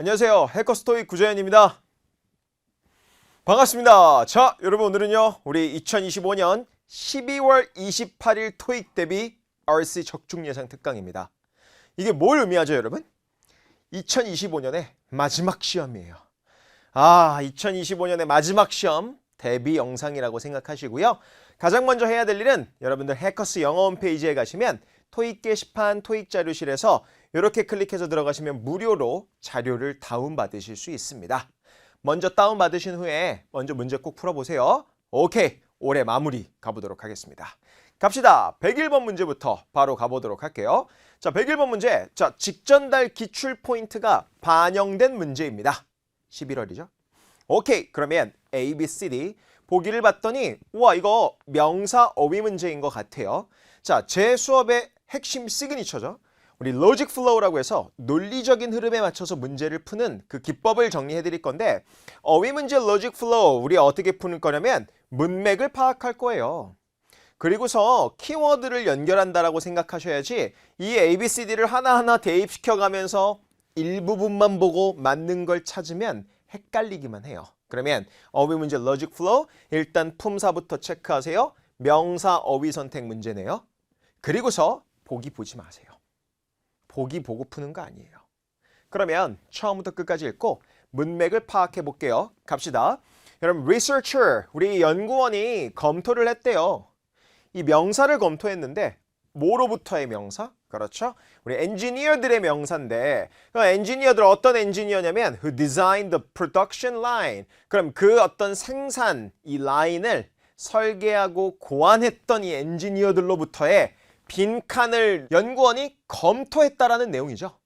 안녕하세요. 해커스토익 구재현입니다. 반갑습니다. 자, 여러분 오늘은요. 우리 2025년 12월 28일 토익 대비 RC 적중 예상 특강입니다. 이게 뭘 의미하죠, 여러분? 2025년의 마지막 시험이에요. 2025년의 마지막 시험 대비 영상이라고 생각하시고요. 가장 먼저 해야 될 일은 여러분들 해커스 영어 홈페이지에 가시면 토익 게시판, 토익 자료실에서 이렇게 클릭해서 들어가시면 무료로 자료를 다운받으실 수 있습니다. 먼저 다운받으신 후에 먼저 문제 꼭 풀어보세요. 오케이, 올해 마무리 가보도록 하겠습니다. 갑시다. 101번 문제부터 바로 가보도록 할게요. 자, 101번 문제. 자, 직전달 기출 포인트가 반영된 문제입니다. 11월이죠. 오케이, 그러면 A, B, C, D 보기를 봤더니 우와, 이거 명사 어휘 문제인 것 같아요. 자, 제 수업의 핵심 시그니처죠. 우리 로직 플로우라고 해서 논리적인 흐름에 맞춰서 문제를 푸는 그 기법을 정리해 드릴 건데, 어휘 문제 로직 플로우 우리 어떻게 푸는 거냐면 문맥을 파악할 거예요. 그리고서 키워드를 연결한다라고 생각하셔야지 이 ABCD를 하나하나 대입시켜 가면서 일부분만 보고 맞는 걸 찾으면 헷갈리기만 해요. 그러면 어휘 문제 로직 플로우 일단 품사부터 체크하세요. 명사 어휘 선택 문제네요. 그리고서 보기 보지 마세요. 보기 보고 푸는 거 아니에요. 그러면 처음부터 끝까지 읽고 문맥을 파악해 볼게요. 갑시다. 여러분, researcher, 우리 연구원이 검토를 했대요. 이 명사를 검토했는데 뭐로부터의 명사? 그렇죠? 우리 엔지니어들의 명사인데, 그 엔지니어들 어떤 엔지니어냐면 who designed the production line. 그럼 그 어떤 생산 이 라인을 설계하고 고안했던 이 엔지니어들로부터의 빈칸을 연구원이 검토했다라는 내용이죠.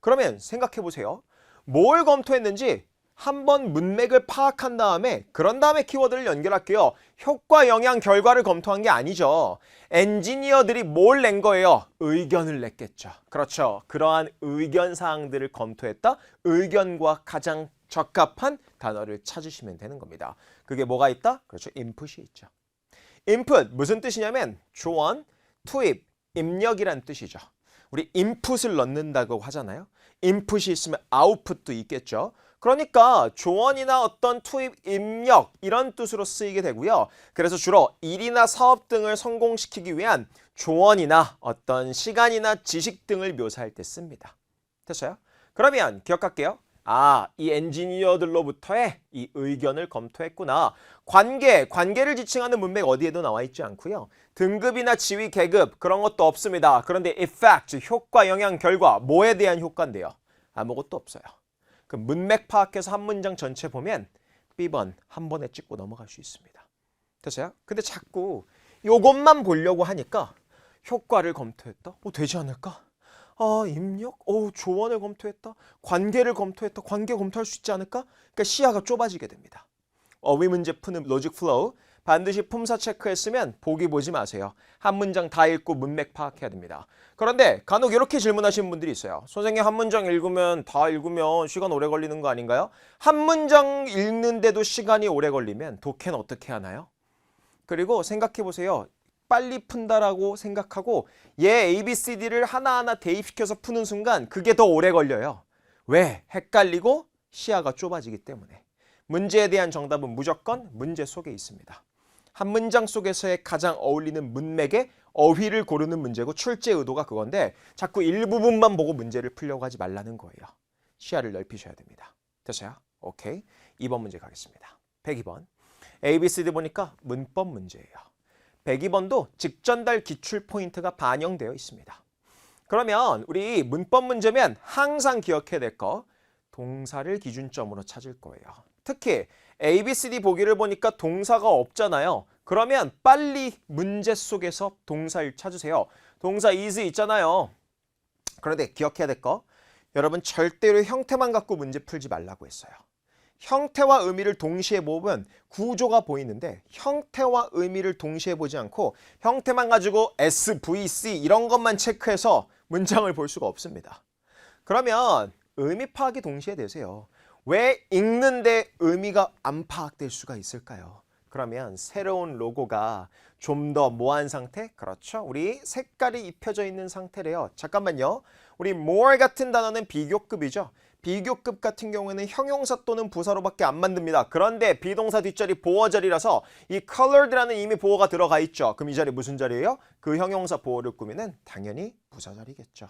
그러면 생각해 보세요. 뭘 검토했는지 한번 문맥을 파악한 다음에 그런 다음에 키워드를 연결할게요. 효과, 영향, 결과를 검토한 게 아니죠. 엔지니어들이 뭘 낸 거예요? 의견을 냈겠죠. 그렇죠. 그러한 의견 사항들을 검토했다. 의견과 가장 적합한 단어를 찾으시면 되는 겁니다. 그게 뭐가 있다? 그렇죠. 인풋이 있죠. 인풋 무슨 뜻이냐면 조언, 투입, 입력이란 뜻이죠. 우리 인풋을 넣는다고 하잖아요. 인풋이 있으면 아웃풋도 있겠죠. 그러니까 조언이나 어떤 투입, 입력 이런 뜻으로 쓰이게 되고요. 그래서 주로 일이나 사업 등을 성공시키기 위한 조언이나 어떤 시간이나 지식 등을 묘사할 때 씁니다. 됐어요? 그러면 기억할게요. 이 엔지니어들로부터의 이 의견을 검토했구나. 관계를 지칭하는 문맥 어디에도 나와 있지 않고요. 등급이나 지위, 계급 그런 것도 없습니다. 그런데 effect, 효과, 영향, 결과 뭐에 대한 효과인데요? 아무것도 없어요. 그 문맥 파악해서 한 문장 전체 보면 B번 한 번에 찍고 넘어갈 수 있습니다. 됐어요? 근데 자꾸 요것만 보려고 하니까 효과를 검토했다? 되지 않을까? 입력? 조언을 검토했다? 관계를 검토했다? 관계 검토할 수 있지 않을까? 그러니까 시야가 좁아지게 됩니다. 어휘 문제 푸는 로직 플로우 반드시 품사 체크했으면 보기 보지 마세요. 한 문장 다 읽고 문맥 파악해야 됩니다. 그런데 간혹 이렇게 질문하시는 분들이 있어요. 선생님, 한 문장 읽으면 다 읽으면 시간 오래 걸리는 거 아닌가요? 한 문장 읽는데도 시간이 오래 걸리면 독해는 어떻게 하나요? 그리고 생각해 보세요. 빨리 푼다라고 생각하고 얘 ABCD를 하나하나 대입시켜서 푸는 순간 그게 더 오래 걸려요. 왜? 헷갈리고 시야가 좁아지기 때문에. 문제에 대한 정답은 무조건 문제 속에 있습니다. 한 문장 속에서의 가장 어울리는 문맥의 어휘를 고르는 문제고 출제 의도가 그건데 자꾸 일부분만 보고 문제를 풀려고 하지 말라는 거예요. 시야를 넓히셔야 됩니다. 됐어요? 오케이. 2번 문제 가겠습니다. 102번. ABCD 보니까 문법 문제예요. 102번도 직전달 기출 포인트가 반영되어 있습니다. 그러면 우리 문법 문제면 항상 기억해야 될 거 동사를 기준점으로 찾을 거예요. 특히 ABCD 보기를 보니까 동사가 없잖아요. 그러면 빨리 문제 속에서 동사를 찾으세요. 동사 is 있잖아요. 그런데 기억해야 될 거 여러분 절대로 형태만 갖고 문제 풀지 말라고 했어요. 형태와 의미를 동시에 보면 구조가 보이는데 형태와 의미를 동시에 보지 않고 형태만 가지고 SVC 이런 것만 체크해서 문장을 볼 수가 없습니다. 그러면 의미 파악이 동시에 되세요. 왜 읽는데 의미가 안 파악될 수가 있을까요? 그러면 새로운 로고가 좀 더 뭐한 상태? 그렇죠. 우리 색깔이 입혀져 있는 상태래요. 잠깐만요. 우리 more 같은 단어는 비교급이죠. 비교급 같은 경우에는 형용사 또는 부사로밖에 안 만듭니다. 그런데 비동사 뒷자리 보어 자리라서 이 colored라는 이미 보어가 들어가 있죠. 그럼 이 자리 무슨 자리예요? 그 형용사 보어를 꾸미는 당연히 부사 자리겠죠.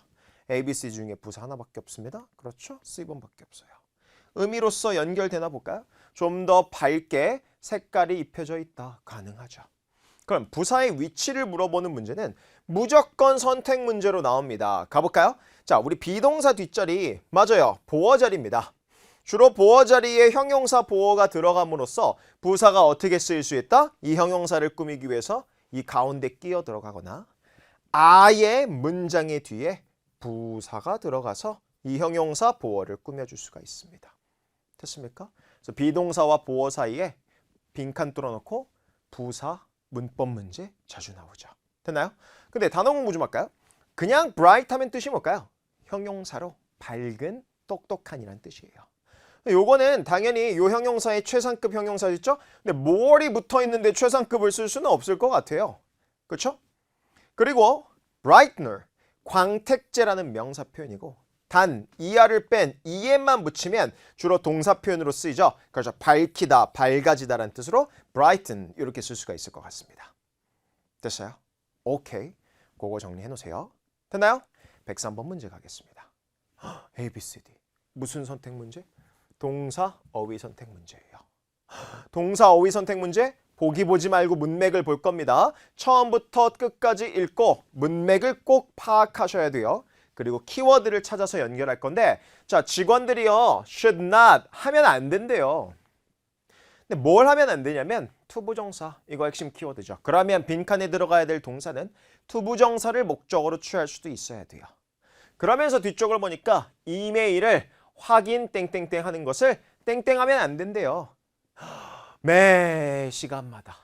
A, B, C 중에 부사 하나밖에 없습니다. 그렇죠? C번밖에 없어요. 의미로서 연결되나 볼까요? 좀 더 밝게 색깔이 입혀져 있다. 가능하죠. 그럼 부사의 위치를 물어보는 문제는 무조건 선택 문제로 나옵니다. 가볼까요? 자, 우리 비동사 뒷자리 맞아요. 보어 자리입니다. 주로 보어 자리에 형용사 보어가 들어감으로써 부사가 어떻게 쓰일 수 있다? 이 형용사를 꾸미기 위해서 이 가운데 끼어 들어가거나 아예 문장의 뒤에 부사가 들어가서 이 형용사 보어를 꾸며줄 수가 있습니다. 됐습니까? 그래서 비동사와 보어 사이에 빈칸 뚫어놓고 부사 문법 문제 자주 나오죠. 됐나요? 근데 단어 공부 좀 할까요? 그냥 bright 하면 뜻이 뭘까요? 형용사로 밝은, 똑똑한이란 뜻이에요. 요거는 당연히 요 형용사의 최상급 형용사겠죠? 근데 more이 붙어 있는데 최상급을 쓸 수는 없을 것 같아요. 그렇죠? 그리고 brightener, 광택제라는 명사 표현이고 단 ER을 뺀 EM만 붙이면 주로 동사 표현으로 쓰이죠. 그래서 밝히다, 밝아지다라는 뜻으로 brighten 이렇게 쓸 수가 있을 것 같습니다. 됐어요? 오케이. 그거 정리해 놓으세요. 됐나요? 103번 문제 가겠습니다. A, B, C, D. 무슨 선택 문제? 동사, 어휘 선택 문제예요. 동사, 어휘 선택 문제? 보기 보지 말고 문맥을 볼 겁니다. 처음부터 끝까지 읽고 문맥을 꼭 파악하셔야 돼요. 그리고 키워드를 찾아서 연결할 건데 자, 직원들이요. should not 하면 안 된대요. 근데 뭘 하면 안 되냐면 투부정사. 이거 핵심 키워드죠. 그러면 빈칸에 들어가야 될 동사는 투부정사를 목적으로 취할 수도 있어야 돼요. 그러면서 뒤쪽을 보니까 이메일을 확인 땡땡땡 하는 것을 땡땡하면 안 된대요. 매 시간마다.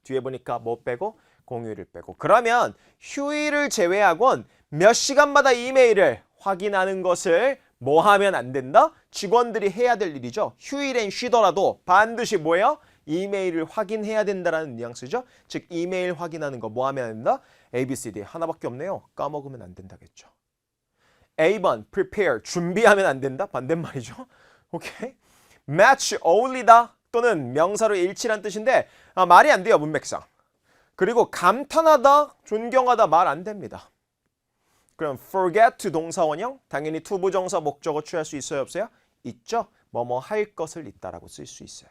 뒤에 보니까 뭐 빼고 공휴일을 빼고. 그러면 휴일을 제외하곤 몇 시간마다 이메일을 확인하는 것을 뭐 하면 안 된다? 직원들이 해야 될 일이죠. 휴일엔 쉬더라도 반드시 뭐예요? 이메일을 확인해야 된다라는 뉘앙스죠. 즉 이메일 확인하는 거 뭐 하면 안 된다? A, B, C, D 하나밖에 없네요. 까먹으면 안 된다겠죠. A번 prepare 준비하면 안 된다. 반대말이죠. 오케이. match 어울리다 또는 명사로 일치란 뜻인데 말이 안 돼요. 문맥상. 그리고 감탄하다, 존경하다 말 안 됩니다. 그럼 forget 동사 원형 당연히 투부정사 목적어 취할 수 있어요 없어요? 있죠. 뭐뭐 할 것을 있다라고 쓸 수 있어요.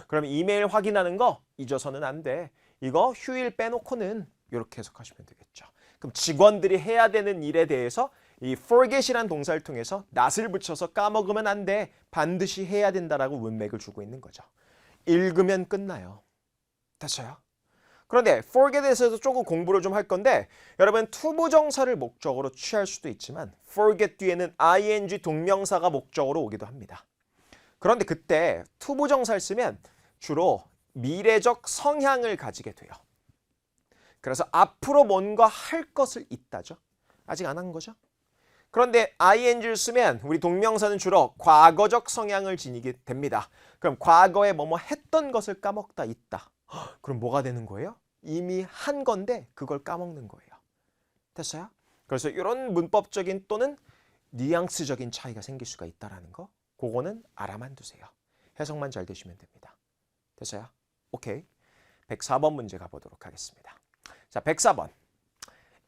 그럼 이메일 확인하는 거 잊어서는 안 돼. 이거 휴일 빼놓고는 이렇게 해석하시면 되겠죠. 그럼 직원들이 해야 되는 일에 대해서 이 forget이란 동사를 통해서 not을 붙여서 까먹으면 안 돼. 반드시 해야 된다라고 문맥을 주고 있는 거죠. 읽으면 끝나요. 됐어요? 그런데 forget에서도 조금 공부를 좀 할 건데 여러분 투부정사를 목적으로 취할 수도 있지만 forget 뒤에는 ing 동명사가 목적으로 오기도 합니다. 그런데 그때 투부정사를 쓰면 주로 미래적 성향을 가지게 돼요. 그래서 앞으로 뭔가 할 것을 있다죠. 아직 안 한 거죠. 그런데 ing를 쓰면 우리 동명사는 주로 과거적 성향을 지니게 됩니다. 그럼 과거에 뭐뭐 했던 것을 까먹다 있다. 그럼 뭐가 되는 거예요? 이미 한 건데 그걸 까먹는 거예요. 됐어요? 그래서 이런 문법적인 또는 뉘앙스적인 차이가 생길 수가 있다는 거. 그거는 알아만 두세요. 해석만 잘 되시면 됩니다. 됐어요? 오케이. 104번 문제 가보도록 하겠습니다. 자, 104번.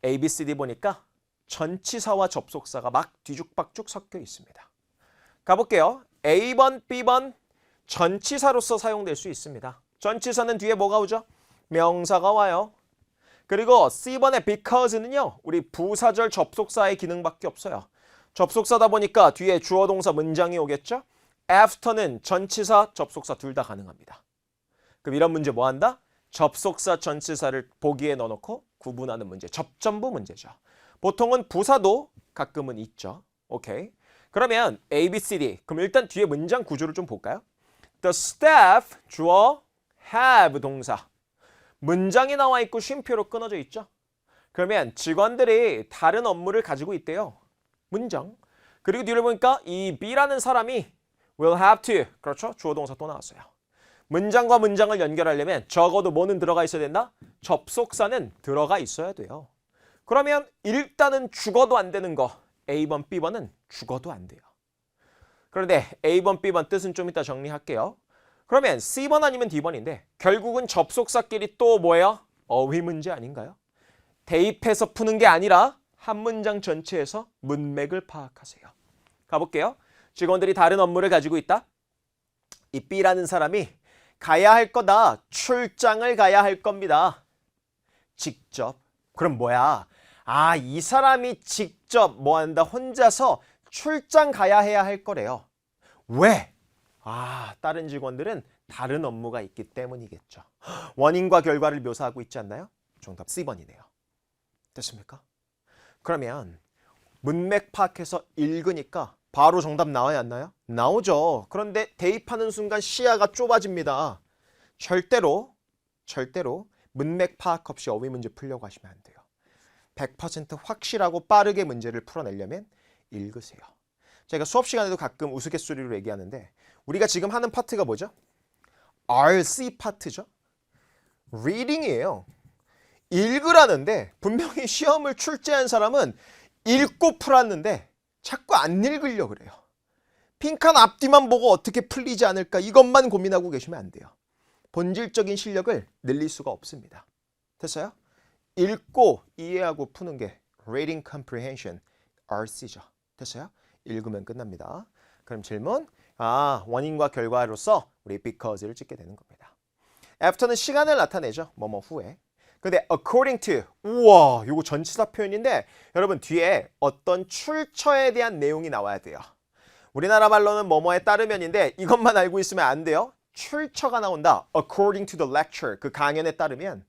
A, B, C, D 보니까 전치사와 접속사가 막 뒤죽박죽 섞여 있습니다. 가볼게요. A번, B번 전치사로서 사용될 수 있습니다. 전치사는 뒤에 뭐가 오죠? 명사가 와요. 그리고 C번의 because는요. 우리 부사절 접속사의 기능밖에 없어요. 접속사다 보니까 뒤에 주어 동사 문장이 오겠죠? after는 전치사, 접속사 둘 다 가능합니다. 그럼 이런 문제 뭐 한다? 접속사, 전치사를 보기에 넣어놓고 구분하는 문제. 접전부 문제죠. 보통은 부사도 가끔은 있죠. 오케이. 그러면 A, B, C, D. 그럼 일단 뒤에 문장 구조를 좀 볼까요? The staff, 주어, have 동사. 문장이 나와 있고 쉼표로 끊어져 있죠. 그러면 직원들이 다른 업무를 가지고 있대요. 문장. 그리고 뒤를 보니까 이 B라는 사람이 will have to. 그렇죠? 주어 동사 또 나왔어요. 문장과 문장을 연결하려면 적어도 뭐는 들어가 있어야 된다? 접속사는 들어가 있어야 돼요. 그러면 일단은 죽어도 안 되는 거 A번, B번은 죽어도 안 돼요. 그런데 A번, B번 뜻은 좀 이따 정리할게요. 그러면 C번 아니면 D번인데 결국은 접속사끼리 또 뭐예요? 어휘 문제 아닌가요? 대입해서 푸는 게 아니라 한 문장 전체에서 문맥을 파악하세요. 가볼게요. 직원들이 다른 업무를 가지고 있다. 이 B라는 사람이 가야 할 거다. 출장을 가야 할 겁니다. 직접. 그럼 뭐야? 아, 이 사람이 직접 뭐 한다? 혼자서 출장 가야 해야 할 거래요. 왜? 아, 다른 직원들은 다른 업무가 있기 때문이겠죠. 원인과 결과를 묘사하고 있지 않나요? 정답 C번이네요. 됐습니까? 그러면 문맥 파악해서 읽으니까 바로 정답 나와야 안 나요? 나오죠. 그런데 대입하는 순간 시야가 좁아집니다. 절대로 문맥 파악 없이 어휘 문제 풀려고 하시면 안 돼요. 100% 확실하고 빠르게 문제를 풀어내려면 읽으세요. 제가 수업 시간에도 가끔 우스갯소리로 얘기하는데 우리가 지금 하는 파트가 뭐죠? RC 파트죠. reading이에요. 읽으라는데 분명히 시험을 출제한 사람은 읽고 풀었는데 자꾸 안 읽으려고 그래요. 빈칸 앞뒤만 보고 어떻게 풀리지 않을까 이것만 고민하고 계시면 안 돼요. 본질적인 실력을 늘릴 수가 없습니다. 됐어요? 읽고 이해하고 푸는 게 Reading Comprehension, RC죠. 됐어요? 읽으면 끝납니다. 그럼 질문. 원인과 결과로서 우리 because를 찍게 되는 겁니다. after는 시간을 나타내죠. 뭐뭐 후에. 근데 according to, 우와, 이거 전치사 표현인데 여러분 뒤에 어떤 출처에 대한 내용이 나와야 돼요. 우리나라 말로는 뭐뭐에 따르면인데 이것만 알고 있으면 안 돼요. 출처가 나온다. according to the lecture, 그 강연에 따르면.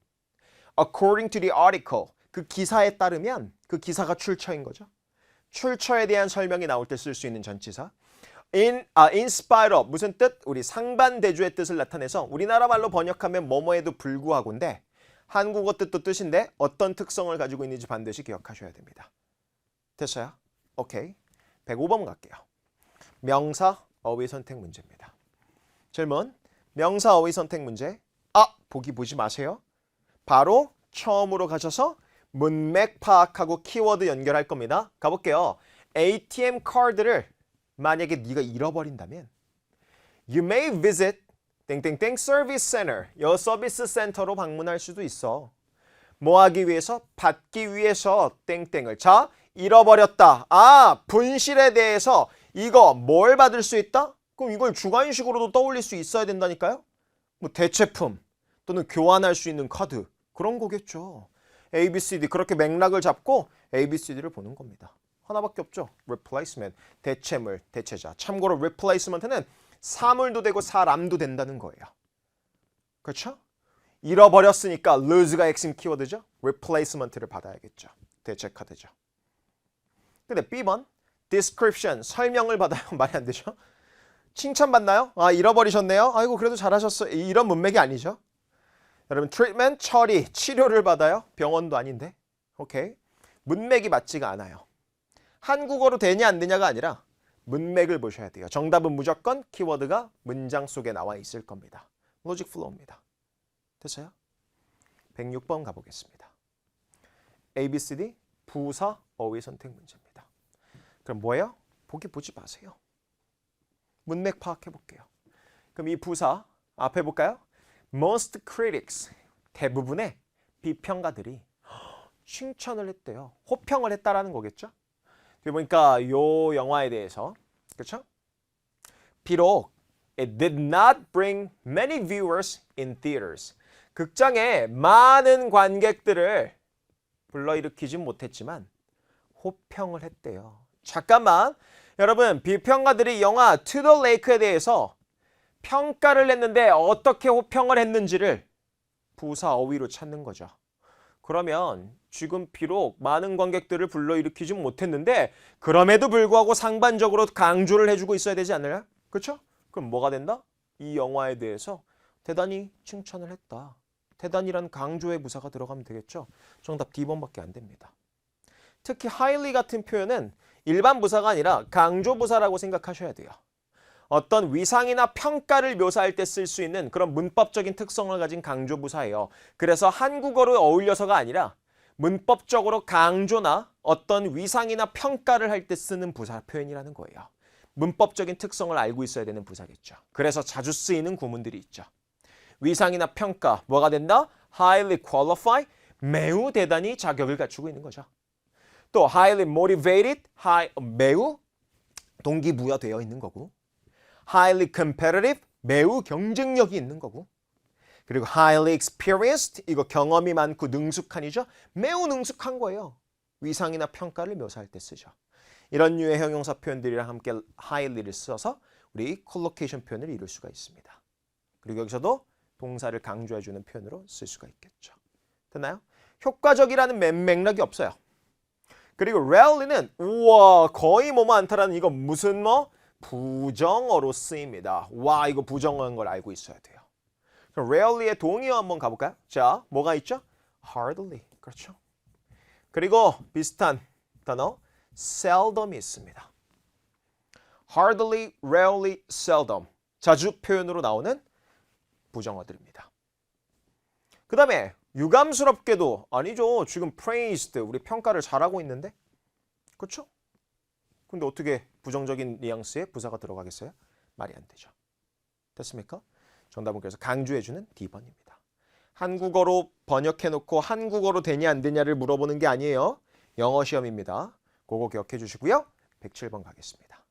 according to the article, 그 기사에 따르면 그 기사가 출처인 거죠. 출처에 대한 설명이 나올 때 쓸 수 있는 전치사. in spite of, 무슨 뜻? 우리 상반대주의 뜻을 나타내서 우리나라 말로 번역하면 뭐뭐에도 불구하고인데 한국어 뜻도 뜻인데 어떤 특성을 가지고 있는지 반드시 기억하셔야 됩니다. 됐어요? 오케이. 105번 갈게요. 명사 어휘 선택 문제입니다. 질문. 명사 어휘 선택 문제. 보기 보지 마세요. 바로 처음으로 가셔서 문맥 파악하고 키워드 연결할 겁니다. 가볼게요. ATM 카드를 만약에 네가 잃어버린다면 You may visit 땡땡땡 서비스 센터. 여 서비스 센터로 방문할 수도 있어. 뭐 하기 위해서? 받기 위해서 땡땡을. 자, 잃어버렸다. 분실에 대해서 이거 뭘 받을 수 있다? 그럼 이걸 주관식으로도 떠올릴 수 있어야 된다니까요? 뭐 대체품 또는 교환할 수 있는 카드 그런 거겠죠. ABCD 그렇게 맥락을 잡고 ABCD를 보는 겁니다. 하나밖에 없죠. replacement, 대체물, 대체자. 참고로 replacement는 사물도 되고 사람도 된다는 거예요. 그렇죠? 잃어버렸으니까 lose가 핵심 키워드죠. replacement를 받아야겠죠. 대체 카드죠. 근데 B번 description, 설명을 받아요. 말이 안 되죠. 칭찬받나요? 잃어버리셨네요. 아이고 그래도 잘하셨어요. 이런 문맥이 아니죠. 여러분 treatment, 처리, 치료를 받아요. 병원도 아닌데. 오케이. 문맥이 맞지가 않아요. 한국어로 되냐 안 되냐가 아니라 문맥을 보셔야 돼요. 정답은 무조건 키워드가 문장 속에 나와 있을 겁니다. 로직 플로우입니다. 됐어요? 106번 가보겠습니다. ABCD 부사 어휘 선택 문제입니다. 그럼 뭐예요? 보기 보지 마세요. 문맥 파악해 볼게요. 그럼 이 부사 앞에 볼까요? Most critics, 대부분의 비평가들이 칭찬을 했대요. 호평을 했다라는 거겠죠? 보니까 요 영화에 대해서 그렇죠? 비록 it did not bring many viewers in theaters. 극장에 많은 관객들을 불러일으키진 못했지만 호평을 했대요. 잠깐만. 여러분 비평가들이 영화 To the Lake에 대해서 평가를 했는데 어떻게 호평을 했는지를 부사 어휘로 찾는 거죠. 그러면 지금 비록 많은 관객들을 불러일으키지 못했는데 그럼에도 불구하고 상반적으로 강조를 해주고 있어야 되지 않나요? 그렇죠? 그럼 뭐가 된다? 이 영화에 대해서 대단히 칭찬을 했다. 대단히란 강조의 부사가 들어가면 되겠죠? 정답 D번밖에 안 됩니다. 특히 highly 같은 표현은 일반 부사가 아니라 강조 부사라고 생각하셔야 돼요. 어떤 위상이나 평가를 묘사할 때 쓸 수 있는 그런 문법적인 특성을 가진 강조 부사예요. 그래서 한국어로 어울려서가 아니라 문법적으로 강조나 어떤 위상이나 평가를 할 때 쓰는 부사 표현이라는 거예요. 문법적인 특성을 알고 있어야 되는 부사겠죠. 그래서 자주 쓰이는 구문들이 있죠. 위상이나 평가, 뭐가 된다? highly qualified, 매우 대단히 자격을 갖추고 있는 거죠. 또 highly motivated, 매우 동기부여되어 있는 거고, highly competitive, 매우 경쟁력이 있는 거고, 그리고 highly experienced, 이거 경험이 많고 능숙한이죠. 매우 능숙한 거예요. 위상이나 평가를 묘사할 때 쓰죠. 이런 류의 형용사 표현들이랑 함께 highly를 써서 우리 collocation 표현을 이룰 수가 있습니다. 그리고 여기서도 동사를 강조해주는 표현으로 쓸 수가 있겠죠. 됐나요? 효과적이라는 맥락이 없어요. 그리고 rarely는 우와 거의 뭐뭐 않다라는 이거 무슨 뭐 부정어로 쓰입니다. 와 이거 부정어인 걸 알고 있어야 돼요. 그럼 rarely의 동의어 한번 가볼까요? 자 뭐가 있죠? hardly 그렇죠. 그리고 비슷한 단어 seldom이 있습니다. hardly, rarely, seldom 자주 표현으로 나오는 부정어들입니다. 그 다음에 유감스럽게도 아니죠. 지금 praised 우리 평가를 잘하고 있는데 그렇죠? 근데 어떻게 부정적인 뉘앙스의 부사가 들어가겠어요? 말이 안 되죠. 됐습니까? 정답은 그래서 강조해주는 D번입니다. 한국어로 번역해놓고 한국어로 되냐 안 되냐를 물어보는 게 아니에요. 영어 시험입니다. 그거 기억해 주시고요. 107번 가겠습니다.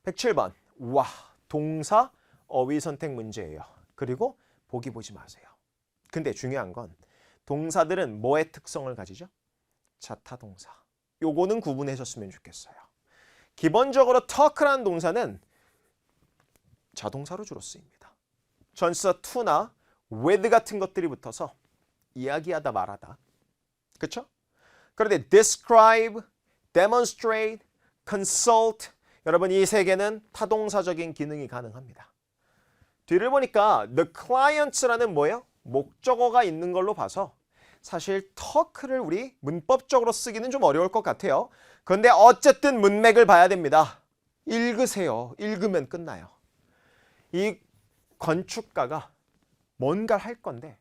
107번 와 동사 어휘 선택 문제예요. 그리고 보기 보지 마세요. 근데 중요한 건 동사들은 뭐의 특성을 가지죠? 자타동사. 요거는 구분하셨으면 좋겠어요. 기본적으로 talk라는 동사는 자동사로 주로 쓰입니다. 전치사 to나 with 같은 것들이 붙어서 이야기하다 말하다. 그렇죠? 그런데 describe, demonstrate, consult 여러분 이 세 개는 타동사적인 기능이 가능합니다. 뒤를 보니까 the clients라는 뭐예요? 목적어가 있는 걸로 봐서 사실 talk를 우리 문법적으로 쓰기는 좀 어려울 것 같아요. 그런데 어쨌든 문맥을 봐야 됩니다. 읽으세요. 읽으면 끝나요. 이 건축가가 뭔가를 할 건데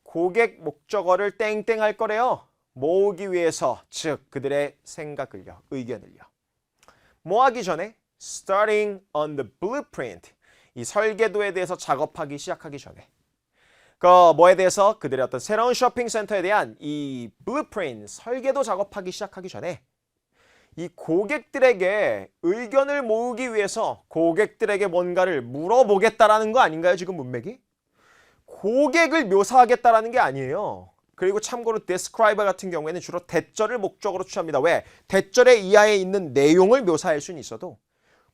고객 목적어를 땡땡 할 거래요. 모으기 위해서 즉 그들의 생각을요. 의견을요. 뭐 하기 전에 starting on the blueprint 이 설계도에 대해서 작업하기 시작하기 전에 그 뭐에 대해서 그들의 어떤 새로운 쇼핑센터에 대한 이 blueprint 설계도 작업하기 시작하기 전에 이 고객들에게 의견을 모으기 위해서 고객들에게 뭔가를 물어보겠다라는 거 아닌가요? 지금 문맥이? 고객을 묘사하겠다라는 게 아니에요. 그리고 참고로 describe 같은 경우에는 주로 대절을 목적으로 취합니다. 왜? 대절의 이하에 있는 내용을 묘사할 수는 있어도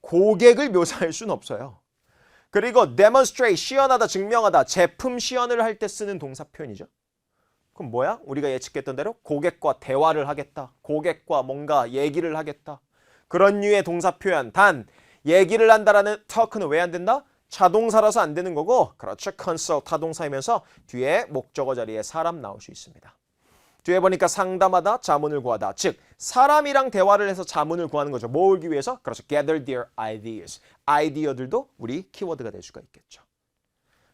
고객을 묘사할 수는 없어요. 그리고 demonstrate, 시연하다, 증명하다, 제품 시연을 할 때 쓰는 동사 표현이죠. 그럼 뭐야? 우리가 예측했던 대로 고객과 대화를 하겠다. 고객과 뭔가 얘기를 하겠다. 그런 류의 동사 표현. 단, 얘기를 한다라는 talk는 왜 안 된다? 자동사라서 안 되는 거고 그렇죠. consult 타동사이면서 뒤에 목적어 자리에 사람 나올 수 있습니다. 뒤에 보니까 상담하다, 자문을 구하다. 즉 사람이랑 대화를 해서 자문을 구하는 거죠. 모으기 위해서 그렇죠. gather their ideas. 아이디어들도 우리 키워드가 될 수가 있겠죠.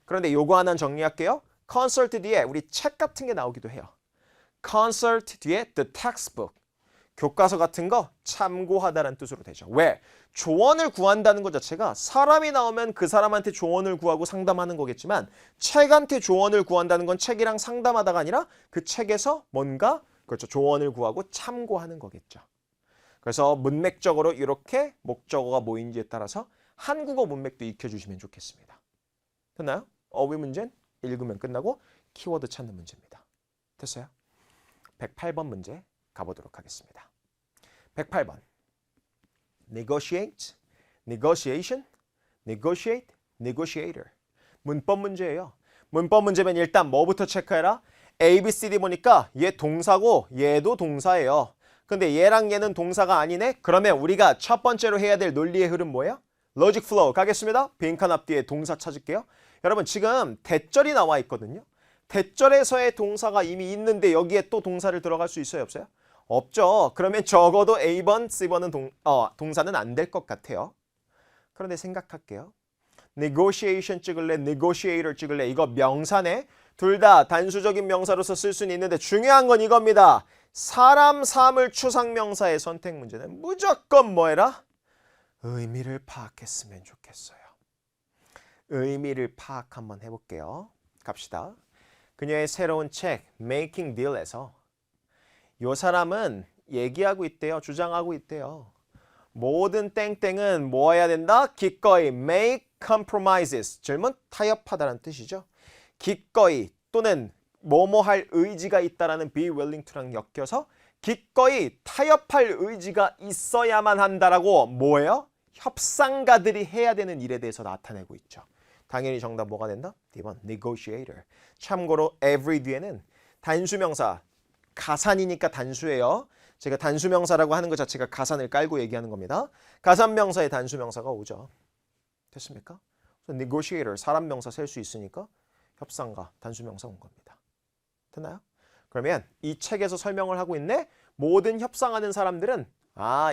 그런데 요거 하나 정리할게요. consult 뒤에 우리 책 같은 게 나오기도 해요. consult 뒤에 the textbook. 교과서 같은 거 참고하다라는 뜻으로 되죠. 왜? 조언을 구한다는 것 자체가 사람이 나오면 그 사람한테 조언을 구하고 상담하는 거겠지만 책한테 조언을 구한다는 건 책이랑 상담하다가 아니라 그 책에서 뭔가 그렇죠. 조언을 구하고 참고하는 거겠죠. 그래서 문맥적으로 이렇게 목적어가 뭐인지에 따라서 한국어 문맥도 익혀주시면 좋겠습니다. 됐나요? 어휘 문제는 읽으면 끝나고 키워드 찾는 문제입니다. 됐어요? 108번 문제 가보도록 하겠습니다. 108번 negotiate, negotiation, negotiate, negotiator 문법 문제예요. 문법 문제면 일단 뭐부터 체크해라? A, B, C, D 보니까 얘 동사고 얘도 동사예요. 근데 얘랑 얘는 동사가 아니네? 그러면 우리가 첫 번째로 해야 될 논리의 흐름 뭐예요? logic flow 가겠습니다. 빈칸 앞뒤에 동사 찾을게요. 여러분 지금 대절이 나와 있거든요. 대절에서의 동사가 이미 있는데 여기에 또 동사를 들어갈 수 있어요? 없어요? 없죠. 그러면 적어도 A번, C번은 동사는 안 될 것 같아요. 그런데 생각할게요. negotiation 찍을래, negotiator 찍을래. 이거 명사네. 둘 다 단수적인 명사로서 쓸 수는 있는데 중요한 건 이겁니다. 사람, 사물, 추상명사의 선택 문제는 무조건 뭐 해라? 의미를 파악했으면 좋겠어요. 의미를 파악 한번 해볼게요. 갑시다. 그녀의 새로운 책 Making Deal에서 이 사람은 얘기하고 있대요. 주장하고 있대요. 모든 땡땡은 뭐 해야 된다? 기꺼이 make compromises. 질문 타협하다는 뜻이죠. 기꺼이 또는 뭐뭐 할 의지가 있다라는 be willing to랑 엮여서 기꺼이 타협할 의지가 있어야만 한다라고 뭐예요? 협상가들이 해야 되는 일에 대해서 나타내고 있죠. 당연히 정답 뭐가 된다? D번 negotiator. 참고로 every 뒤에는 단수명사, 가산이니까 단수예요. 제가 단수명사라고 하는 것 자체가 가산을 깔고 얘기하는 겁니다. 가산명사에 단수명사가 오죠. 됐습니까? negotiator, 사람 명사 셀 수 있으니까 협상가, 단수명사 온 겁니다. 됐나요? 그러면 이 책에서 설명을 하고 있네. 모든 협상하는 사람들은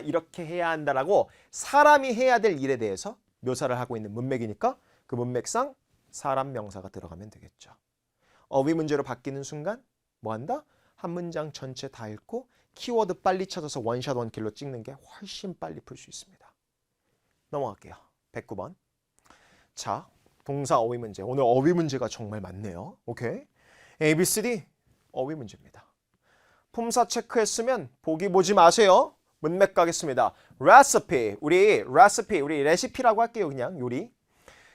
이렇게 해야 한다라고 사람이 해야 될 일에 대해서 묘사를 하고 있는 문맥이니까 그 문맥상 사람 명사가 들어가면 되겠죠. 어휘 문제로 바뀌는 순간 뭐 한다? 한 문장 전체 다 읽고 키워드 빨리 찾아서 원샷 원킬로 찍는 게 훨씬 빨리 풀 수 있습니다. 넘어갈게요. 109번. 자, 동사 어휘 문제. 오늘 어휘 문제가 정말 많네요. 오케이. A, B, C, D 어휘 문제입니다. 품사 체크했으면 보기 보지 마세요. 문맥 가겠습니다. recipe. 우리 레시피라고 할게요. 그냥 요리.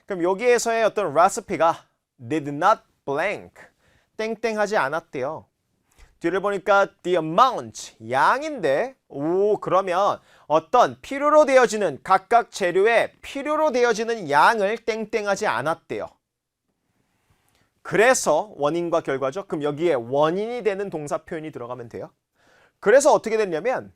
그럼 여기에서의 어떤 recipe가 did not blank. 땡땡하지 않았대요. 뒤를 보니까 the amount, 양인데 그러면 어떤 필요로 되어지는 각각 재료에 필요로 되어지는 양을 땡땡하지 않았대요. 그래서 원인과 결과죠. 그럼 여기에 원인이 되는 동사 표현이 들어가면 돼요. 그래서 어떻게 됐냐면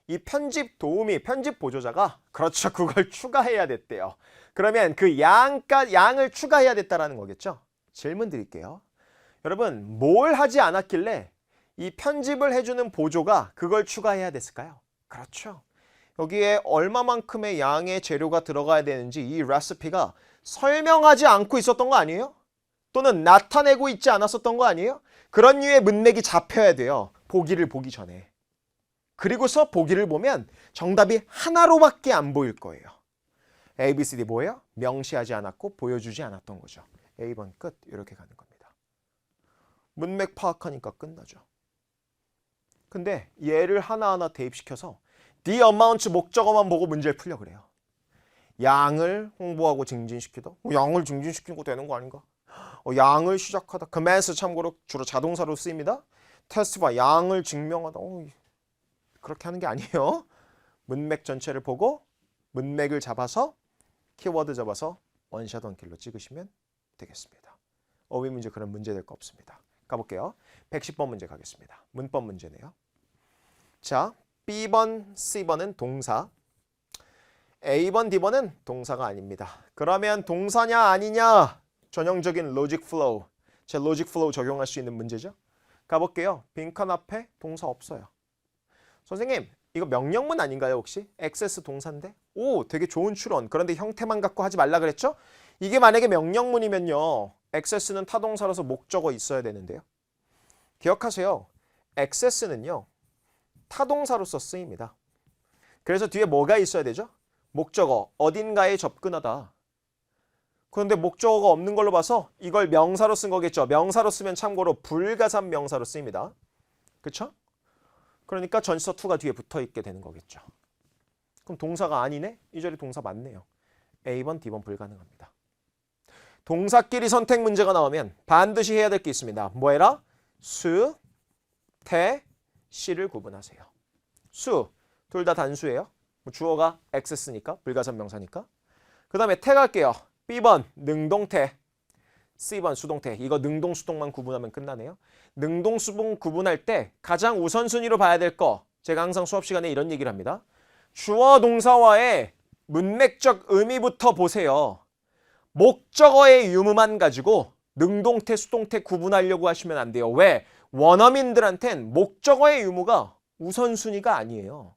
이 편집 도우미, 편집 보조자가 그렇죠. 그걸 추가해야 됐대요. 그러면 그 양을 추가해야 됐다라는 거겠죠. 질문 드릴게요. 여러분 뭘 하지 않았길래 이 편집을 해주는 보조가 그걸 추가해야 됐을까요? 그렇죠. 여기에 얼마만큼의 양의 재료가 들어가야 되는지 이 레시피가 설명하지 않고 있었던 거 아니에요? 또는 나타내고 있지 않았었던 거 아니에요? 그런 류의 문맥이 잡혀야 돼요. 보기를 보기 전에. 그리고서 보기를 보면 정답이 하나로밖에 안 보일 거예요. A, B, C, D 뭐예요? 명시하지 않았고 보여주지 않았던 거죠. A번 끝 이렇게 가는 겁니다. 문맥 파악하니까 끝나죠. 근데 얘를 하나하나 대입시켜서 the amount 목적어만 보고 문제를 풀려 그래요. 양을 홍보하고 증진시키다. 양을 증진시키는 거 되는 거 아닌가? 양을 시작하다. commence 참고로 주로 자동사로 쓰입니다. testify 양을 증명하다. 그렇게 하는 게 아니에요. 문맥 전체를 보고 문맥을 잡아서 키워드 잡아서 원샷 원킬로 찍으시면 되겠습니다. 어휘 문제 그런 문제 될 거 없습니다. 가볼게요. 110번 문제 가겠습니다. 문법 문제네요. 자, B번, C번은 동사, A번, D번은 동사가 아닙니다. 그러면 동사냐 아니냐? 전형적인 로직 플로우, 제 로직 플로우 적용할 수 있는 문제죠. 가볼게요. 빈칸 앞에 동사 없어요. 선생님, 이거 명령문 아닌가요 혹시? 액세스 동사인데? 되게 좋은 추론. 그런데 형태만 갖고 하지 말라 그랬죠? 이게 만약에 명령문이면요. 액세스는 타동사라서 목적어 있어야 되는데요. 기억하세요. 액세스는요. 타동사로서 쓰입니다. 그래서 뒤에 뭐가 있어야 되죠? 목적어, 어딘가에 접근하다. 그런데 목적어가 없는 걸로 봐서 이걸 명사로 쓴 거겠죠. 명사로 쓰면 참고로 불가산 명사로 쓰입니다. 그렇죠? 그러니까 전치사 to가 뒤에 붙어있게 되는 거겠죠. 그럼 동사가 아니네? 이 자리 동사 맞네요. A번, D번 불가능합니다. 동사끼리 선택 문제가 나오면 반드시 해야 될 게 있습니다. 뭐 해라? 수, 태, 시를 구분하세요. 수, 둘 다 단수예요. 주어가 액세스니까, 불가산 명사니까. 그 다음에 태 갈게요. B번, 능동태. C번, 수동태. 이거 능동, 수동만 구분하면 끝나네요. 능동, 수동 구분할 때 가장 우선순위로 봐야 될 거. 제가 항상 수업 시간에 이런 얘기를 합니다. 주어 동사와의 문맥적 의미부터 보세요. 목적어의 유무만 가지고 능동태, 수동태 구분하려고 하시면 안 돼요. 왜? 원어민들한텐 목적어의 유무가 우선순위가 아니에요.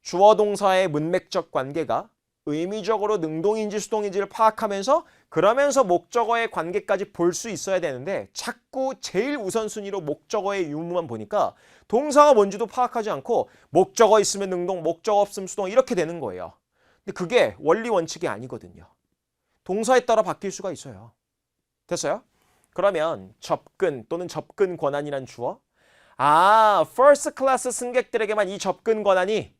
주어 동사의 문맥적 관계가 의미적으로 능동인지 수동인지를 파악하면서 그러면서 목적어의 관계까지 볼 수 있어야 되는데 자꾸 제일 우선순위로 목적어의 유무만 보니까 동사가 뭔지도 파악하지 않고 목적어 있으면 능동, 목적어 없으면 수동 이렇게 되는 거예요. 근데 그게 원리 원칙이 아니거든요. 동사에 따라 바뀔 수가 있어요. 됐어요? 그러면 접근 또는 접근 권한이란 주어. 퍼스트 클래스 승객들에게만 이 접근 권한이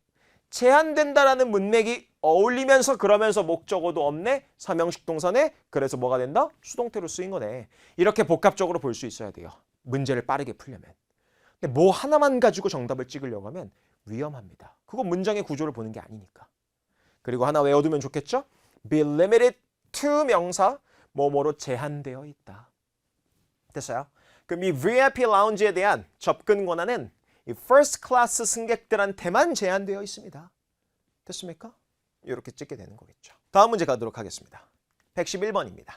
제한된다라는 문맥이 어울리면서 그러면서 목적어도 없네. 사명식 동사네. 그래서 뭐가 된다? 수동태로 쓰인 거네. 이렇게 복합적으로 볼 수 있어야 돼요. 문제를 빠르게 풀려면. 근데 뭐 하나만 가지고 정답을 찍으려고 하면 위험합니다. 그거 문장의 구조를 보는 게 아니니까. 그리고 하나 외워두면 좋겠죠? be limited to 명사, 뭐뭐로 제한되어 있다. 됐어요? 그럼 이 VIP 라운지에 대한 접근 권한은 이 first class 승객들한테만 제한되어 있습니다. 됐습니까? 이렇게 찍게 되는 거겠죠. 다음 문제 가도록 하겠습니다. 111번입니다.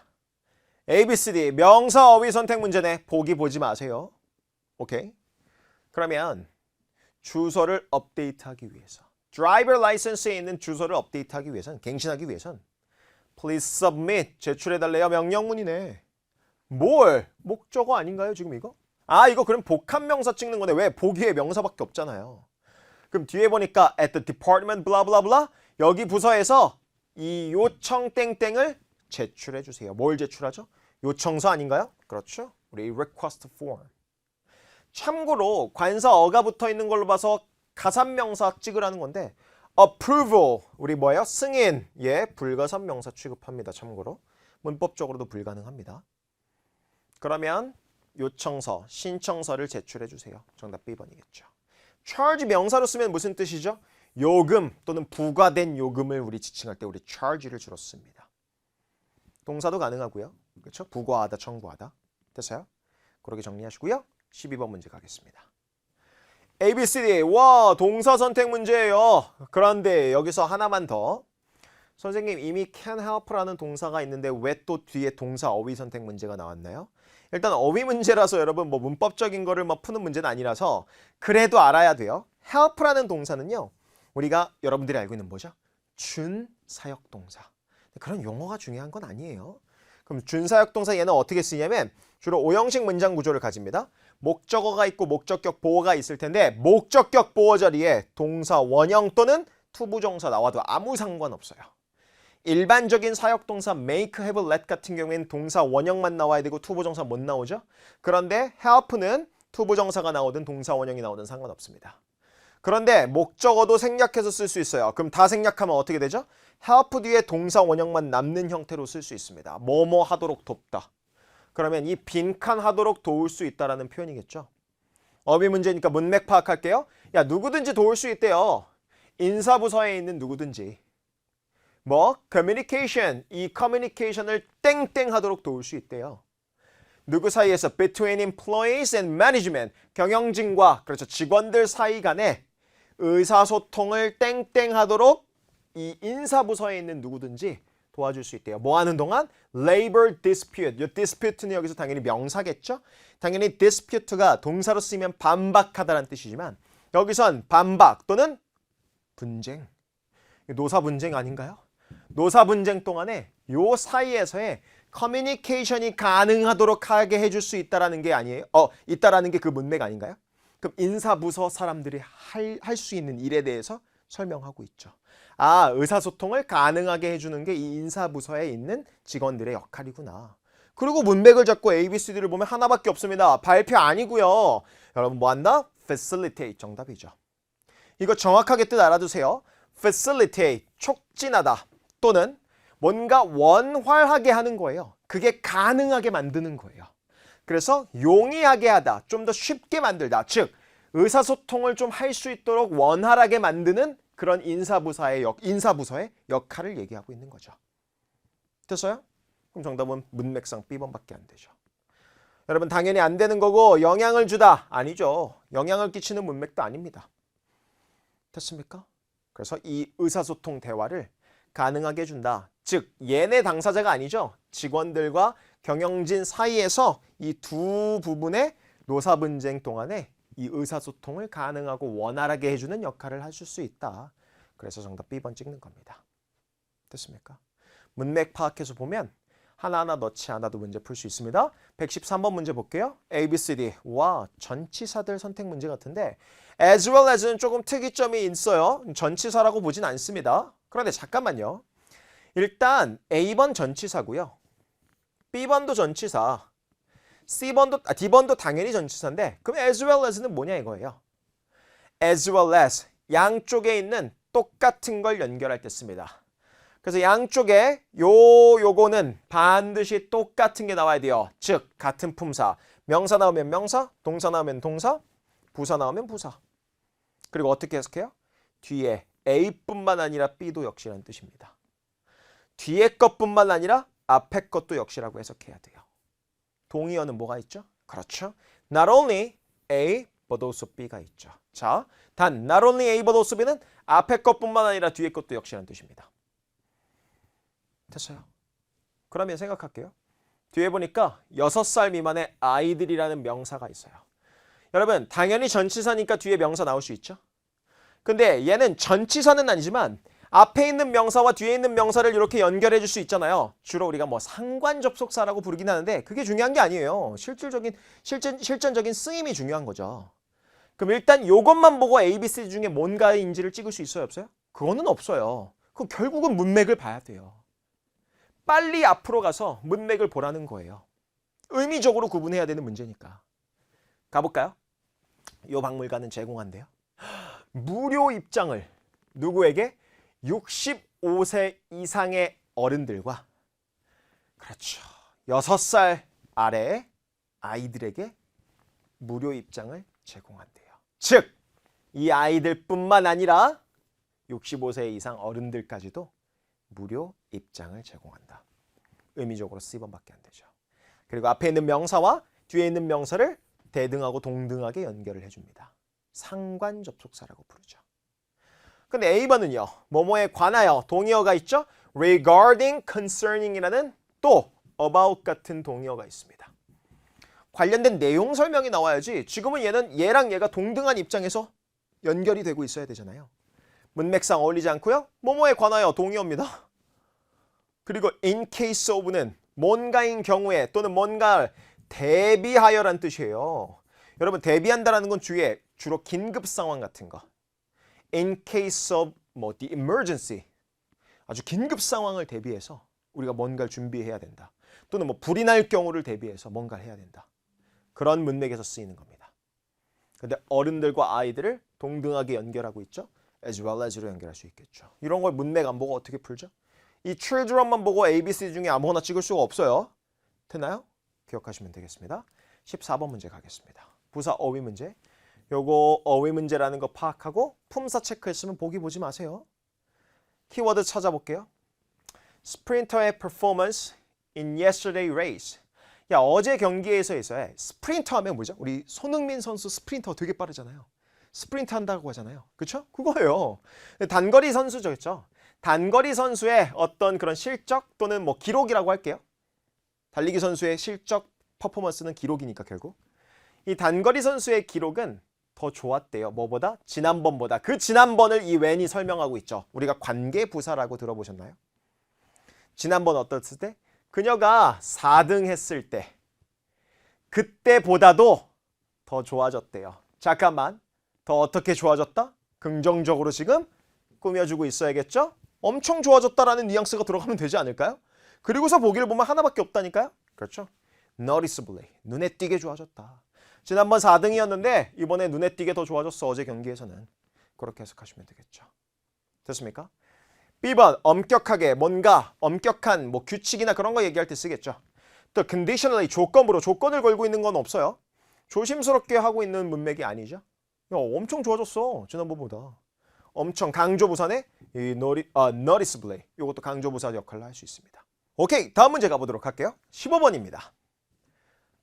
ABCD 명사 어휘 선택 문제네. 보기 보지 마세요. 오케이? 그러면 주소를 업데이트하기 위해서 드라이버 라이선스에 있는 주소를 업데이트하기 위해선 갱신하기 위해선 Please submit 제출해달래요. 명령문이네. 뭘? 목적어 아닌가요 지금 이거? 이거 그럼 복합명사 찍는 건데 왜 보기에 명사밖에 없잖아요. 그럼 뒤에 보니까 at the department blah blah blah 여기 부서에서 이 요청 땡땡을 제출해 주세요. 뭘 제출하죠? 요청서 아닌가요? 그렇죠. 우리 request form. 참고로 관사어가 붙어 있는 걸로 봐서 가산명사 찍으라는 건데 approval 우리 뭐예요? 승인. 불가산명사 취급합니다. 참고로 문법적으로도 불가능합니다. 그러면 요청서, 신청서를 제출해 주세요. 정답 B번이겠죠. charge 명사로 쓰면 무슨 뜻이죠? 요금 또는 부과된 요금을 우리 지칭할 때 우리 charge를 주로 씁니다. 동사도 가능하고요. 그렇죠? 부과하다, 청구하다. 됐어요? 그렇게 정리하시고요. 12번 문제 가겠습니다. ABCD 와 동사 선택 문제예요. 그런데 여기서 하나만 더. 선생님 이미 can help라는 동사가 있는데 왜 또 뒤에 동사 어휘 선택 문제가 나왔나요? 일단 어휘 문제라서 여러분 뭐 문법적인 거를 막 푸는 문제는 아니라서 그래도 알아야 돼요. help라는 동사는요. 우리가 여러분들이 알고 있는 뭐죠? 준사역 동사. 그런 용어가 중요한 건 아니에요. 그럼 준사역 동사 얘는 어떻게 쓰냐면 주로 5형식 문장 구조를 가집니다. 목적어가 있고 목적격 보어가 있을 텐데 목적격 보어 자리에 동사 원형 또는 투부정사 나와도 아무 상관없어요. 일반적인 사역동사 make, have, let 같은 경우에는 동사 원형만 나와야 되고 투부정사 못 나오죠. 그런데 help는 투부정사가 나오든 동사 원형이 나오든 상관없습니다. 그런데 목적어도 생략해서 쓸 수 있어요. 그럼 다 생략하면 어떻게 되죠? help 뒤에 동사 원형만 남는 형태로 쓸 수 있습니다. 뭐뭐 하도록 돕다. 그러면 이 빈칸 하도록 도울 수 있다라는 표현이겠죠. 어휘 문제니까 문맥 파악할게요. 야 누구든지 도울 수 있대요. 인사부서에 있는 누구든지. communication, 이 커뮤니케이션을 땡땡 하도록 도울 수 있대요. 누구 사이에서 between employees and management, 경영진과 그렇죠 직원들 사이 간에 의사소통을 땡땡 하도록 이 인사부서에 있는 누구든지 도와줄 수 있대요. 뭐 하는 동안? labor dispute. 이 dispute는 여기서 당연히 명사겠죠? 당연히 dispute가 동사로 쓰이면 반박하다라는 뜻이지만 여기선 반박 또는 분쟁. 노사 분쟁 아닌가요? 노사 분쟁 동안에 요 사이에서의 커뮤니케이션이 가능하도록 하게 해줄 수 있다라는 게 아니에요? 있다라는 게 그 문맥 아닌가요? 그럼 인사부서 사람들이 할 수 있는 일에 대해서 설명하고 있죠. 의사소통을 가능하게 해주는 게 이 인사부서에 있는 직원들의 역할이구나. 그리고 문맥을 잡고 ABCD를 보면 하나밖에 없습니다. 발표 아니고요. 여러분 뭐 한다? facilitate 정답이죠. 이거 정확하게 뜻 알아두세요. facilitate, 촉진하다 또는 뭔가 원활하게 하는 거예요. 그게 가능하게 만드는 거예요. 그래서 용이하게 하다, 좀 더 쉽게 만들다. 즉 의사소통을 좀 할 수 있도록 원활하게 만드는 그런 인사부서의 역할을 얘기하고 있는 거죠. 됐어요? 그럼 정답은 문맥상 B번밖에 안 되죠. 여러분 당연히 안 되는 거고 영향을 주다. 아니죠. 영향을 끼치는 문맥도 아닙니다. 됐습니까? 그래서 이 의사소통 대화를 가능하게 해준다. 즉 얘네 당사자가 아니죠. 직원들과 경영진 사이에서 이 두 부분의 노사 분쟁 동안에 이 의사소통을 가능하고 원활하게 해주는 역할을 하실 수 있다. 그래서 정답 B번 찍는 겁니다. 됐습니까? 문맥 파악해서 보면 하나하나 넣지 않아도 문제 풀 수 있습니다. 113번 문제 볼게요. ABCD. 와, 전치사들 선택 문제 같은데 as well as는 조금 특이점이 있어요. 전치사라고 보진 않습니다. 그런데 잠깐만요. 일단 A번 전치사고요. B번도 전치사. D번도 당연히 전치사인데 그럼 as well as는 뭐냐 이거예요. as well as 양쪽에 있는 똑같은 걸 연결할 때 씁니다. 그래서 양쪽에 요거는 반드시 똑같은 게 나와야 돼요. 즉 같은 품사. 명사 나오면 명사, 동사 나오면 동사, 부사 나오면 부사. 그리고 어떻게 해석해요? 뒤에 A뿐만 아니라 B도 역시라는 뜻입니다. 뒤에 것뿐만 아니라 앞에 것도 역시라고 해석해야 돼요. 동의어는 뭐가 있죠? 그렇죠. Not only A but also B가 있죠. 자, 단 not only A but also B는 앞에 것뿐만 아니라 뒤에 것도 역시라는 뜻입니다. 됐어요. 그러면 생각할게요. 뒤에 보니까 6살 미만의 아이들이라는 명사가 있어요. 여러분 당연히 전치사니까 뒤에 명사 나올 수 있죠. 근데 얘는 전치사는 아니지만 앞에 있는 명사와 뒤에 있는 명사를 이렇게 연결해 줄 수 있잖아요. 주로 우리가 뭐 상관접속사라고 부르긴 하는데 그게 중요한 게 아니에요. 실전적인 쓰임이 중요한 거죠. 그럼 일단 요것만 보고 A, B, C 중에 뭔가인지를 찍을 수 있어요? 없어요? 그거는 없어요. 그럼 결국은 문맥을 봐야 돼요. 빨리 앞으로 가서 문맥을 보라는 거예요. 의미적으로 구분해야 되는 문제니까. 가볼까요? 요 박물관은 제공한대요. 무료 입장을 누구에게? 65세 이상의 어른들과 그렇죠. 6살 아래 아이들에게 무료 입장을 제공한대요. 즉, 이 아이들뿐만 아니라 65세 이상 어른들까지도 무료 입장을 제공한다. 의미적으로 C번밖에 안 되죠. 그리고 앞에 있는 명사와 뒤에 있는 명사를 대등하고 동등하게 연결을 해줍니다. 상관접속사라고 부르죠. 근데 A번은요. 뭐뭐에 관하여 동의어가 있죠. regarding, concerning이라는 또 about 같은 동의어가 있습니다. 관련된 내용 설명이 나와야지 지금은 얘랑 얘가 동등한 입장에서 연결이 되고 있어야 되잖아요. 문맥상 어울리지 않고요. 뭐뭐에 관하여 동의어입니다. 그리고 in case of는 뭔가인 경우에 또는 뭔가를 대비하여란 뜻이에요. 여러분 대비한다라는 건 주로 긴급 상황 같은 거. In case of the emergency. 아주 긴급 상황을 대비해서 우리가 뭔가를 준비해야 된다. 또는 불이 날 경우를 대비해서 뭔가를 해야 된다. 그런 문맥에서 쓰이는 겁니다. 근데 어른들과 아이들을 동등하게 연결하고 있죠. as well as로 연결할 수 있겠죠. 이런 걸 문맥 안 보고 어떻게 풀죠? 이 children만 보고 A, B, C 중에 아무거나 찍을 수가 없어요. 되나요? 기억하시면 되겠습니다. 14번 문제 가겠습니다. 부사 어휘 문제. 요거 어휘 문제라는 거 파악하고 품사 체크했으면 보기 보지 마세요. 키워드 찾아볼게요. 스프린터의 performance in yesterday race. 야, 어제 경기에서의 스프린터 하면 뭐죠? 우리 손흥민 선수 스프린터 되게 빠르잖아요. 스프린트 한다고 하잖아요. 그렇죠? 그거예요. 단거리 선수죠. 단거리 선수의 어떤 그런 실적 또는 기록이라고 할게요. 달리기 선수의 실적 퍼포먼스는 기록이니까 결국. 이 단거리 선수의 기록은 더 좋았대요. 뭐보다? 지난번보다. 그 지난번을 이 when이 설명하고 있죠. 우리가 관계부사라고 들어보셨나요? 지난번 어떻을 때? 그녀가 4등 했을 때 그때보다도 더 좋아졌대요. 잠깐만. 더 어떻게 좋아졌다? 긍정적으로 지금 꾸며주고 있어야겠죠? 엄청 좋아졌다라는 뉘앙스가 들어가면 되지 않을까요? 그리고서 보기를 보면 하나밖에 없다니까요? 그렇죠? noticeably. 눈에 띄게 좋아졌다. 지난번 4등이었는데 이번에 눈에 띄게 더 좋아졌어. 어제 경기에서는. 그렇게 해석하시면 되겠죠. 됐습니까? B번 엄격하게 뭔가 엄격한 규칙이나 그런 거 얘기할 때 쓰겠죠. 또 conditionally 조건부로 조건을 걸고 있는 건 없어요. 조심스럽게 하고 있는 문맥이 아니죠. 야, 엄청 좋아졌어. 지난번보다. 엄청 강조부사네. 이 noticeably. 이것도 강조부사 역할을 할 수 있습니다. 오케이. 다음 문제 가보도록 할게요. 15번입니다.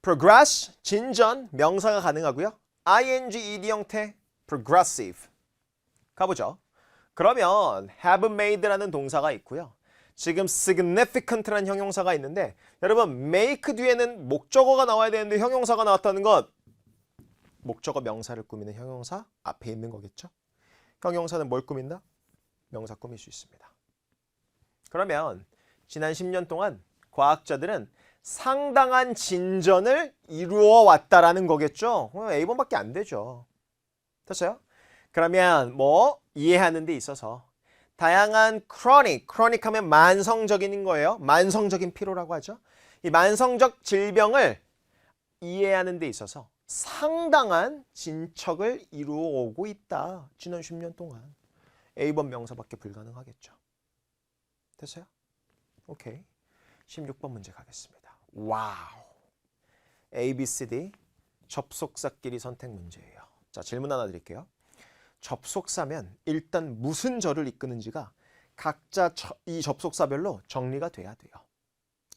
progress, 진전, 명사가 가능하고요. ing, ed 형태, progressive. 가보죠. 그러면 have made라는 동사가 있고요. 지금 significant라는 형용사가 있는데 여러분 make 뒤에는 목적어가 나와야 되는데 형용사가 나왔다는 것 목적어 명사를 꾸미는 형용사 앞에 있는 거겠죠. 형용사는 뭘 꾸민다? 명사 꾸밀 수 있습니다. 그러면 지난 10년 동안 과학자들은 상당한 진전을 이루어 왔다라는 거겠죠. A번밖에 안 되죠. 됐어요? 그러면 이해하는 데 있어서 다양한 chronic 하면 만성적인 거예요. 만성적인 피로라고 하죠. 이 만성적 질병을 이해하는 데 있어서 상당한 진척을 이루어오고 있다. 지난 10년 동안. A번 명사밖에 불가능하겠죠. 됐어요? 오케이. 16번 문제 가겠습니다. 와우. A, B, C, D 접속사끼리 선택 문제예요. 자, 질문 하나 드릴게요. 접속사면 일단 무슨 절을 이끄는지가 각자 이 접속사별로 정리가 돼야 돼요.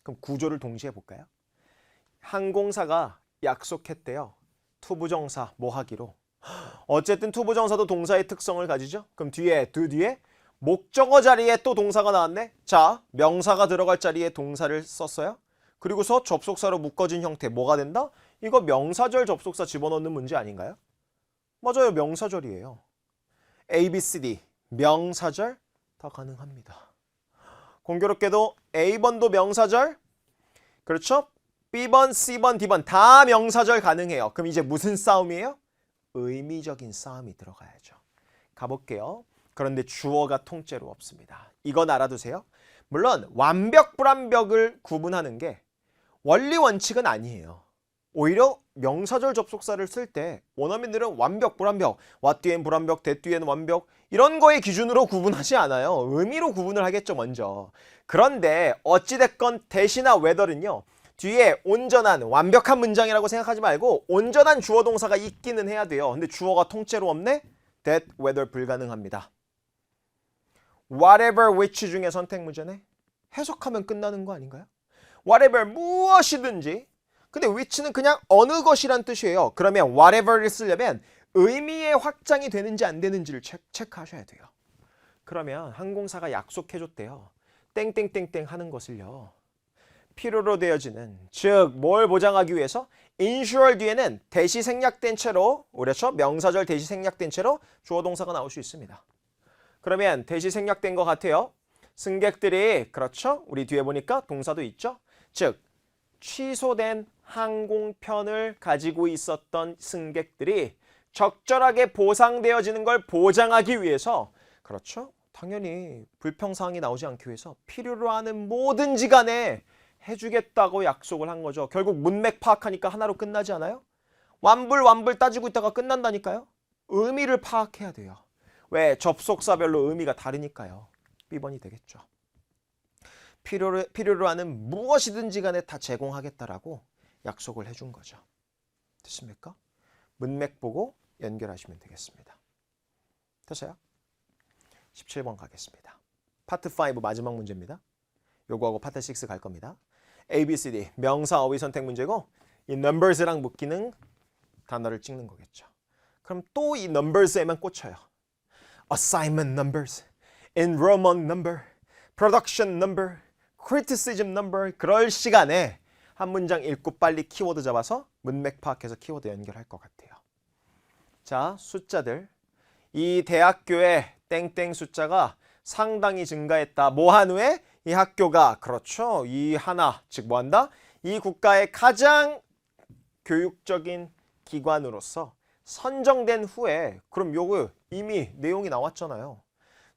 그럼 구조를 동시에 볼까요? 항공사가 약속했대요. 투부정사 뭐 하기로. 어쨌든 투부정사도 동사의 특성을 가지죠. 그럼 뒤에 목적어 자리에 또 동사가 나왔네. 자, 명사가 들어갈 자리에 동사를 썼어요. 그리고서 접속사로 묶어진 형태 뭐가 된다? 이거 명사절 접속사 집어넣는 문제 아닌가요? 맞아요. 명사절이에요. A, B, C, D 명사절 다 가능합니다. 공교롭게도 A번도 명사절, 그렇죠? B번, C번, D번 다 명사절 가능해요. 그럼 이제 무슨 싸움이에요? 의미적인 싸움이 들어가야죠. 가볼게요. 그런데 주어가 통째로 없습니다. 이건 알아두세요. 물론 완벽, 불완벽을 구분하는 게 원리 원칙은 아니에요. 오히려 명사절 접속사를 쓸 때 원어민들은 완벽, 불완벽, what 뒤엔 불완벽, that 뒤엔 완벽 이런 거의 기준으로 구분하지 않아요. 의미로 구분을 하겠죠, 먼저. 그런데 어찌됐건 that이나 whether는요. 뒤에 온전한 완벽한 문장이라고 생각하지 말고 온전한 주어 동사가 있기는 해야 돼요. 근데 주어가 통째로 없네? that, whether 불가능합니다. whatever, which 중에 선택 문제네? 해석하면 끝나는 거 아닌가요? whatever 무엇이든지. 근데 which는 그냥 어느 것이란 뜻이에요. 그러면 whatever를 쓰려면 의미의 확장이 되는지 안 되는지를 체크하셔야 돼요. 그러면 항공사가 약속해줬대요. 땡땡땡땡 하는 것을요. 필요로 되어지는, 즉 뭘 보장하기 위해서 ensure 뒤에는 대시 생략된 채로, 그렇죠? 명사절 대시 생략된 채로 주어 동사가 나올 수 있습니다. 그러면 대시 생략된 것 같아요. 승객들이, 그렇죠? 우리 뒤에 보니까 동사도 있죠? 즉 취소된 항공편을 가지고 있었던 승객들이 적절하게 보상되어지는 걸 보장하기 위해서, 그렇죠? 당연히 불평사항이 나오지 않기 위해서 필요로 하는 뭐든지 간에 해주겠다고 약속을 한 거죠. 결국 문맥 파악하니까 하나로 끝나지 않아요? 완불 따지고 있다가 끝난다니까요. 의미를 파악해야 돼요. 왜? 접속사별로 의미가 다르니까요. B번이 되겠죠. 필요로 하는 무엇이든지 간에 다 제공하겠다라고 약속을 해준 거죠. 됐습니까? 문맥 보고 연결하시면 되겠습니다. 됐어요? 17번 가겠습니다. 파트 5 마지막 문제입니다. 요거하고 파트 6 갈 겁니다. A, B, C, D 명사 어휘 선택 문제고 이 numbers랑 묶이는 단어를 찍는 거겠죠. 그럼 또 이 numbers에만 꽂혀요. assignment numbers, enrollment number, production number, criticism number. 그럴 시간에 한 문장 읽고 빨리 키워드 잡아서 문맥 파악해서 키워드 연결할 것 같아요. 자, 숫자들. 이 대학교에 땡땡 숫자가 상당히 증가했다. 뭐 한 후에? 이 학교가, 그렇죠. 이 하나, 즉 뭐 한다? 이 국가의 가장 교육적인 기관으로서 선정된 후에, 그럼 요거 이미 내용이 나왔잖아요.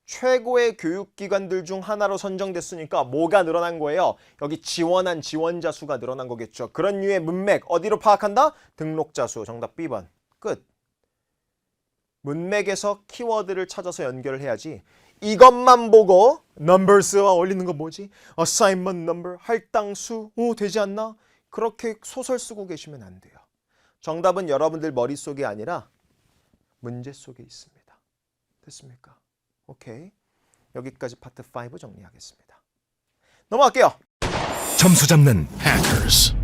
최고의 교육기관들 중 하나로 선정됐으니까 뭐가 늘어난 거예요? 여기 지원한 지원자 수가 늘어난 거겠죠. 그런 류의 문맥 어디로 파악한다? 등록자 수. 정답 B번. 끝. 문맥에서 키워드를 찾아서 연결을 해야지 이것만 보고 numbers와 어울리는 거 뭐지? assignment number, 할당수, 되지 않나? 그렇게 소설 쓰고 계시면 안 돼요. 정답은 여러분들 머릿속에 아니라 문제 속에 있습니다. 됐습니까? 오케이. 여기까지 파트 5 정리하겠습니다. 넘어갈게요. 점수 잡는 Hackers.